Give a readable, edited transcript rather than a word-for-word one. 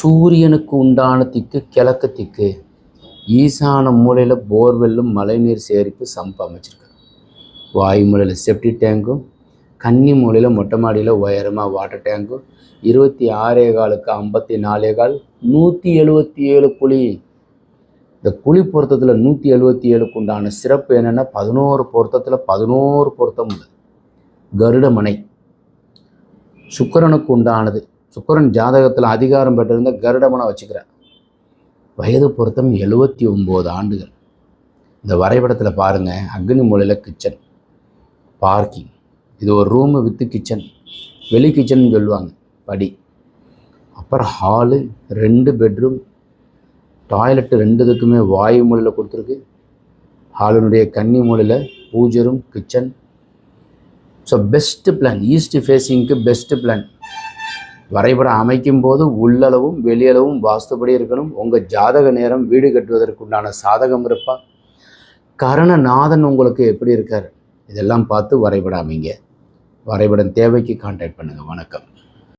சூரியனுக்கு உண்டான திக்கு கிழக்கு திக்கு. ஈசான மூலையில் போர்வெல்லும் மழைநீர் சேகரிப்பு சம்பு அமைச்சிருக்காங்க. வாயு மூலையில் செப்டி டேங்கும், கன்னி மூலையில் மொட்டை மாடியில் உயரமாக வாட்டர் டேங்கும், 26 54 177 குழி. இந்த குழி பொருத்தத்தில் 177க்கு உண்டான சிறப்பு என்னென்னா 11 பொருத்தத்தில் 11 பொருத்தம் உள்ளது. கருடமனை சுக்கிரனுக்கு உண்டானது. சுக்கிரன் ஜாதகத்தில் அதிகாரம் பெற்றிருந்த கருடமனை வச்சுக்கிறார். வயது பொருத்தம் 79 ஆண்டுகள். இந்த வரைபடத்தில் பாருங்கள், அக்னி மூலையில் கிச்சன், பார்க்கிங், இது ஒரு ரூமு வித்து கிச்சன், வெளி கிச்சன் சொல்லுவாங்க, படி, அப்புறம் ஹாலு, 2 பெட்ரூம், டாய்லெட்டு 2 இதுக்குமே வாயு மூலையில் கொடுத்துருக்கு. ஹாலினுடைய கன்னி மூலையில் பூஜை room, kitchen. So best plan, east ஃபேஸிங்க்கு பெஸ்ட்டு பிளான். வரைபடம் அமைக்கும் போது உள்ளளவும் வெளியளவும் வாஸ்துபடி இருக்கணும். உங்கள் ஜாதக நேரம் வீடு கட்டுவதற்கு உண்டான சாதகம் இருப்பா, கரணநாதன் உங்களுக்கு எப்படி இருக்கார், இதெல்லாம் பார்த்து வரைபடம் அமைங்க. வரைபடம் தேவைக்கு கான்டாக்ட் பண்ணுங்கள். வணக்கம்.